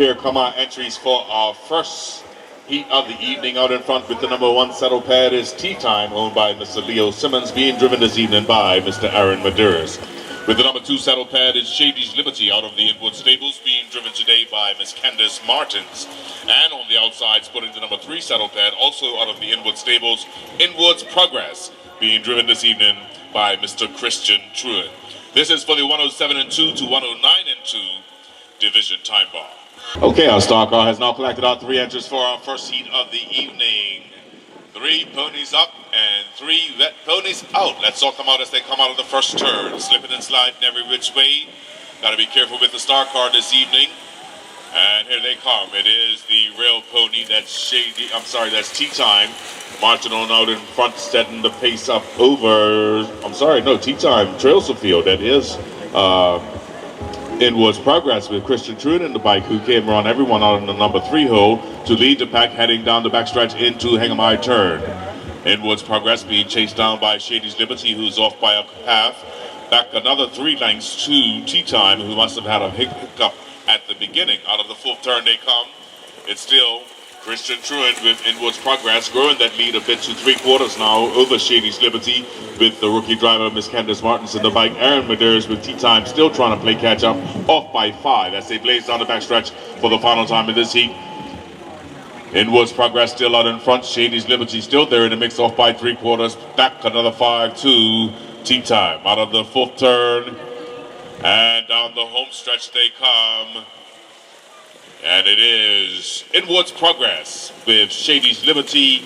Here come our entries for our first heat of the evening. Out in front with the number 1 saddle pad is Tea Time, owned by Mr. Leo Simmons, being driven this evening by Mr. Aaron Medeiros. With the number 2 saddle pad is Shady's Liberty out of the Inwood Stables, being driven today by Miss Candace Martins. And on the outside, putting the number 3 saddle pad, also out of the Inwood Stables, Inwood's Progress, being driven this evening by Mr. Christian Truitt. This is for the 107 and 2 to 109 and 2 division time bar. Okay, our star car has now collected our 3 entries for our first heat of the evening. 3 ponies up and 3 vet ponies out. Let's all come out as they come out of the first turn. Slipping and sliding every which way. Got to be careful with the star car this evening. And here they come. It is the rail pony that's that's Tea Time. Marching on out in front, setting the pace up over, Tea Time Trails of Field. That is Inwood's Progress with Christian Truitt in the bike, who came around everyone out in the number 3 hole to lead the pack, heading down the backstretch into Hang'em High Turn. Inwood's Progress being chased down by Shady's Liberty, who's off by a half. Back another 3 lengths to Tea Time, who must have had a hiccup at the beginning. Out of the 4th turn they come. It's still Christian Truitt with Inwood's Progress, growing that lead a bit to 3/4 now over Shady's Liberty, with the rookie driver Miss Candace Martins in the bike. Aaron Medeiros with Tea Time still trying to play catch up, off by 5 as they blaze down the backstretch for the final time in this heat. Inwood's Progress still out in front. Shady's Liberty still there in the mix, off by 3/4. Back another 5 to Tea Time. Out of the 4th turn and down the home stretch they come. And it is Inwood's Progress with Shady's Liberty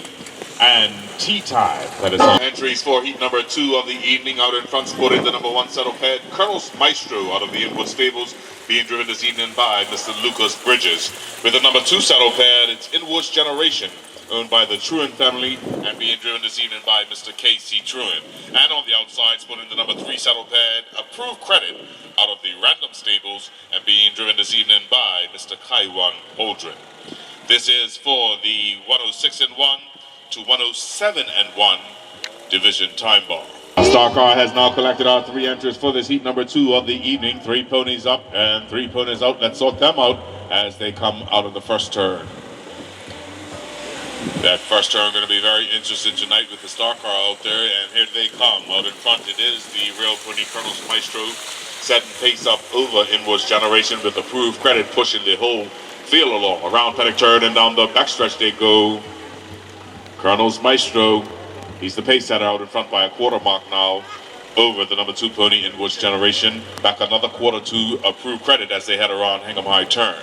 and Tea Time. That is our entries for heat number 2 of the evening. Out in front, sporting the number 1 saddle pad, Colonel's Maestro out of the Inwood Stables, being driven this evening by Mr. Lucas Bridges. With the number 2 saddle pad, it's Inwood's Generation, owned by the Truitt family, and being driven this evening by Mr. K.C. Truitt. And on the outside, sporting the number 3 saddle pad, Approved Credit, out of the Random Stables, and being driven this evening by Mr. Kaiwan Aldrin. This is for the 106 and 1 to 107 and 1 division time bar. Star car has now collected our 3 entries for this heat number 2 of the evening. 3 ponies up and 3 ponies out. Let's sort them out as they come out of the first turn. That first turn going to be very interesting tonight with the star car out there, and here they come. Out in front it is the rail pony Colonel's Maestro, setting pace up over Inwood's Generation with Approved Credit pushing the whole field along. Around paddock turn and down the backstretch they go. Colonel's Maestro, he's the pace setter, out in front by a 1/4 mark now over the number 2 pony Inwood's Generation. Back another 1/4 to Approved Credit as they head around Hang'em High Turn.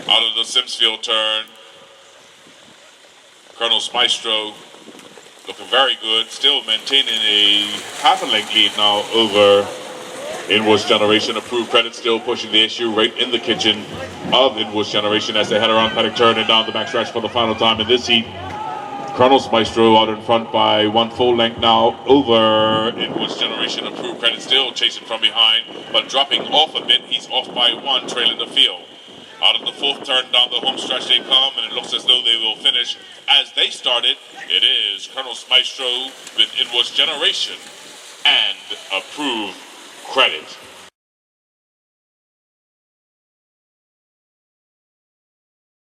Out of the Simsfield turn, Colonel's Maestro looking very good, still maintaining a half a length lead now over Inwood's Generation. Approved Credit still pushing the issue right in the kitchen of Inwood's Generation as they head around paddock turn and down the backstretch for the final time in this heat. Colonel's Maestro out in front by 1 full length now over Inwood's Generation. Approved Credit still chasing from behind, but dropping off a bit. He's off by 1, trailing the field. Out of the 4th turn down the home stretch they come, and it looks as though they will finish as they started. It is Colonel's Maestro with Inwood's Generation and Approved Credit.